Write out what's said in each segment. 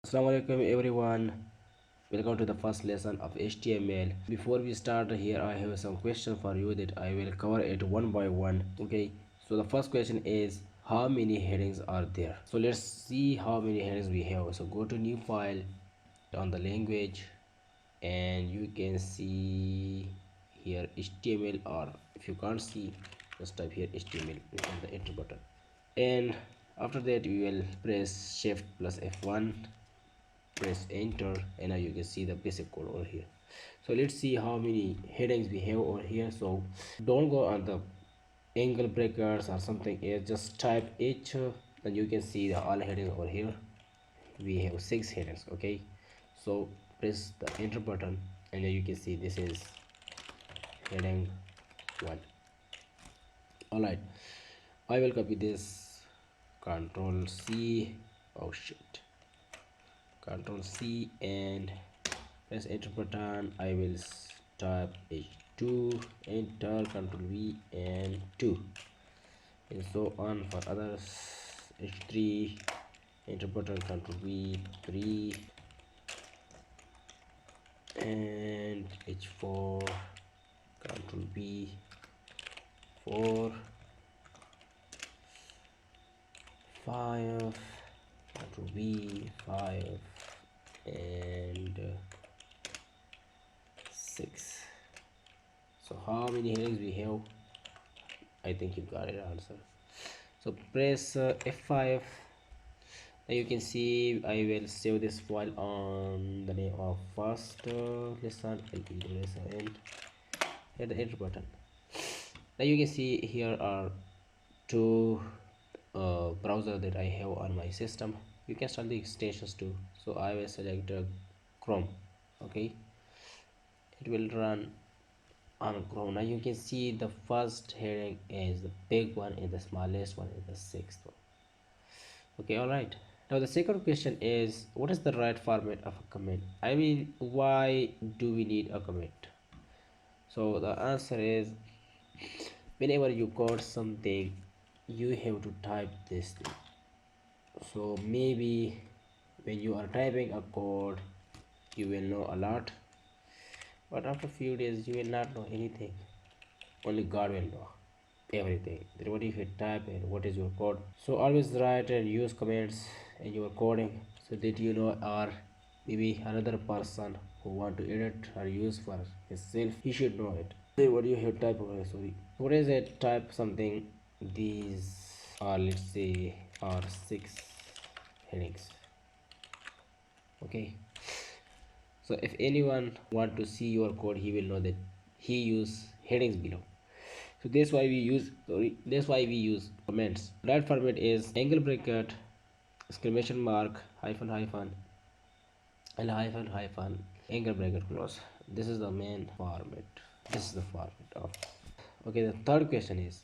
Assalamu alaikum everyone. Welcome to the first lesson of HTML. Before we start here, I have some questions for you that I will cover it one by one. Okay. So the first question is how many headings are there? So let's see how many headings we have. So go to new file on the language and you can see here HTML, or if you can't see, just type here HTML and the enter button. And after that we will press shift plus F1, press enter, and now you can see the basic code over here. So let's see how many headings we have over here. So don't go on the angle brackets or something else, just type h, and you can see the all headings over here. We have 6 headings. Okay, so press the enter button and then you can see this is heading 1. All right, I will copy this, control C, oh shit, control C, and press enter button. I will type h2, enter, control V and 2, and so on for others. H3, enter button, control V, 3, and h4, control B, 4, 5, control V, 5, and 6. So how many headings we have? I think you got it answer. So press F5. Now you can see I will save this file on the name of first lesson. I will do lesson and hit the enter button. Now you can see here are two browser that I have on my system. You can start the extensions too. So I will select Chrome. Okay, it will run on Chrome. Now you can see the first heading is the big one and the smallest one is the sixth one. Okay, all right. Now the second question is, what is the right format of a comment? I mean, why do we need a comment? So the answer is, whenever you code something, you have to type this thing. So maybe when you are typing a code, you will know a lot, but after a few days you will not know anything. Only God will know everything. Then what if you type and what is your code? So always write and use comments in your coding so that you know, or maybe another person who want to edit or use for himself, he should know it. Then what you have type over, sorry, what is it, type something. These are, let's say, are 6 headings. Okay, so if anyone want to see your code, he will know that he use headings below. So that's why we use comments. Right format is angle bracket, exclamation mark, hyphen hyphen, and hyphen hyphen, angle bracket close. This is the main format. This is the format of. Okay, the third question is,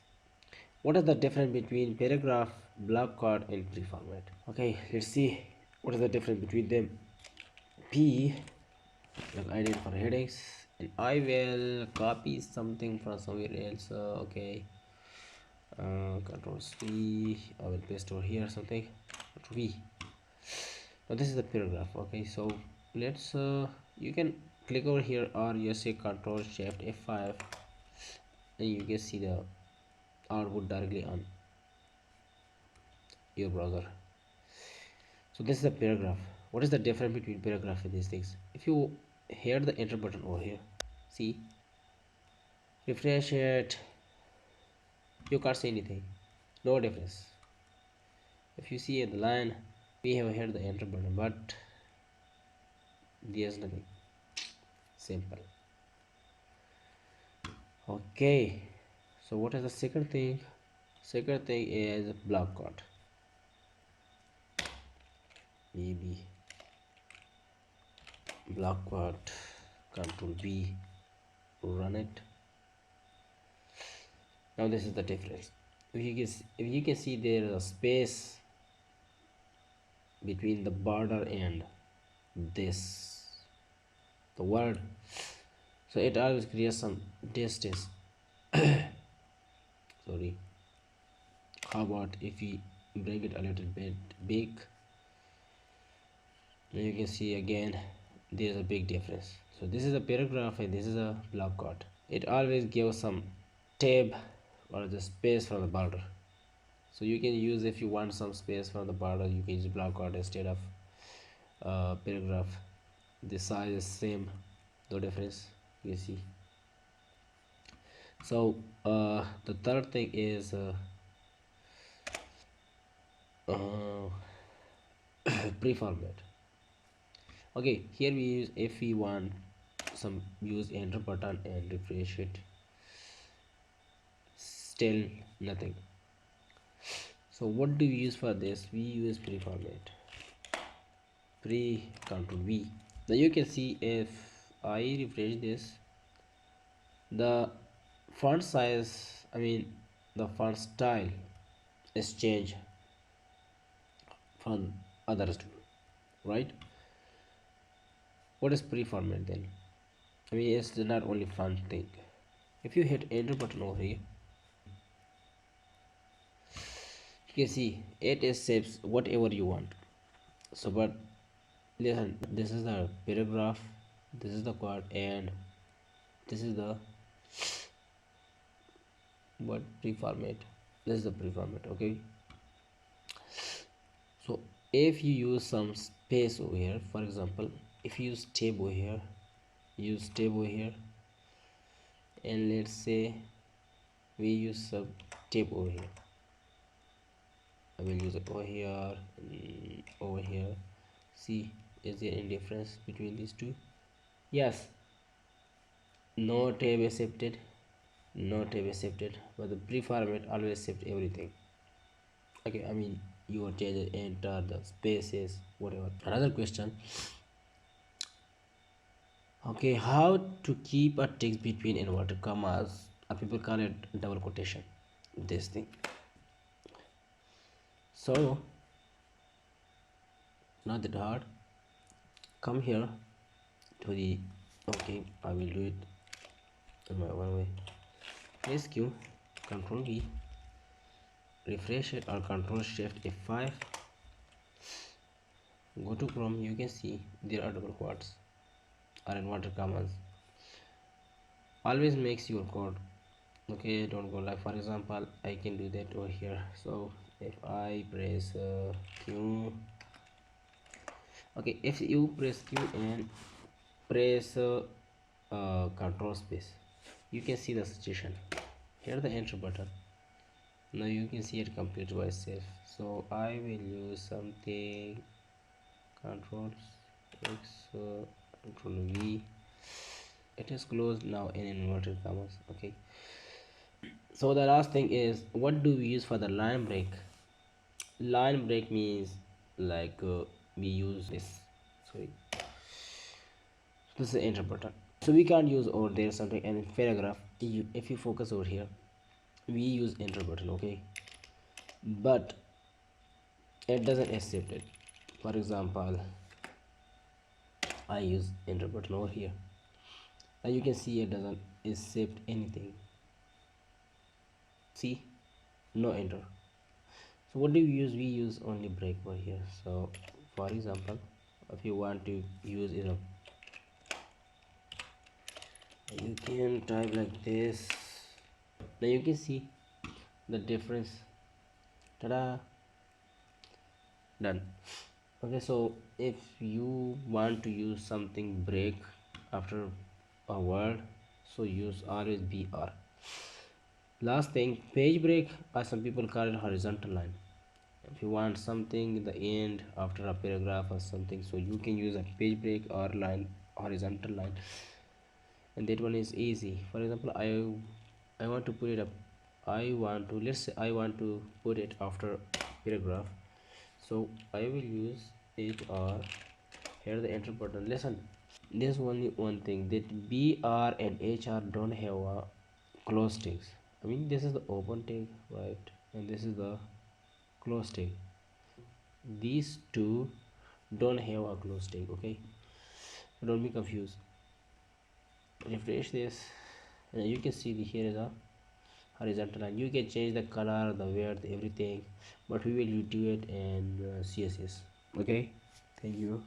what is the difference between paragraph, block quote, and preformat? Okay, let's see what is the difference between them. P, like I did for headings, and I will copy something from somewhere else. Okay, control C, I will paste over here something, control V. Now this is the paragraph. Okay, so let's you can click over here or you say control shift F5 and you can see the output directly on your browser. So this is the paragraph. What is the difference between paragraph and these things? If you hit the enter button over here, see, refresh it, you can't see anything, no difference. If you see the line, we have hit the enter button, but there's nothing. Simple. Okay, so what is the second thing? Second thing is Blockquote. Maybe Blockquote, control B, run it. Now this is the difference. If you can see, there is a space between the border and this, the word, so it always creates some distance. Sorry, how about if we bring it a little bit big, Now you can see again there's a big difference. So this is a paragraph and this is a block quote. It always gives some tab or the space from the border. So you can use, if you want some space from the border, you can use block quote instead of paragraph. The size is same, no difference, you see. So the third thing is uh, preformat. Okay, here we use, if we want some, use enter button and refresh it, still nothing. So what do we use for this? We use preformat, pre control V. Now you can see if I refresh this, the font size, I mean the font style is changed from others, right? What is preformat then? I mean, it's not only font thing. If you hit enter button over here, you can see it is saves whatever you want. So but listen, this is the paragraph, this is the quote, and this is the what preformat, this is the preformat. Okay, so if you use some space over here, for example, if you use tab over here, use tab over here, and let's say we use some tab over here, I will use it over here, over here. See, is there any difference between these two? Yes, no tab accepted, no tab accepted, but the preformat always accept everything. Okay, I mean you change, enter the spaces, whatever. Another question. Okay, how to keep a text between inverted commas? People call it double quotation. This thing. So not that hard. Come here to the. Okay, I will do it in my one way. Press Q, Control V, refresh it, or Control Shift F5. Go to Chrome. You can see there are double quotes or inverted commas. Always makes your code. Okay, don't go like, for example, I can do that over here. So if I press Q, okay, if you press Q and press control space, you can see the situation. Here the enter button. Now you can see it completed by itself. So I will use something, control X, control V. It is closed now in inverted commas. Okay, so the last thing is, what do we use for the line break? Line break means like we use this, sorry, this is the enter button. So we can't use over there something, and in paragraph if you focus over here, we use enter button. Okay, but it doesn't accept it. For example, I use enter button over here. Now you can see it doesn't accept anything. See, no enter. So what do we use? We use only break over here. So for example, if you want to use it, you can type like this. Now you can see the difference. Ta-da! Done. Okay, so if you want to use something break after a word, so use always BR. Last thing, page break, or some people call it horizontal line. If you want something in the end after a paragraph or something, so you can use a page break or line, horizontal line, and that one is easy. For example, I want to put it up, I want to, let's say I want to put it after paragraph, so I will use it, or here the enter button. Listen, there's only one thing, that BR and HR don't have a close tags. I mean, this is the open tag, right, and this is the close tag. These two don't have a close tag. Okay, don't be confused. Refresh this, and you can see the, here is a horizontal line. You can change the color, the width, everything, but we will do it in CSS. Okay, thank you.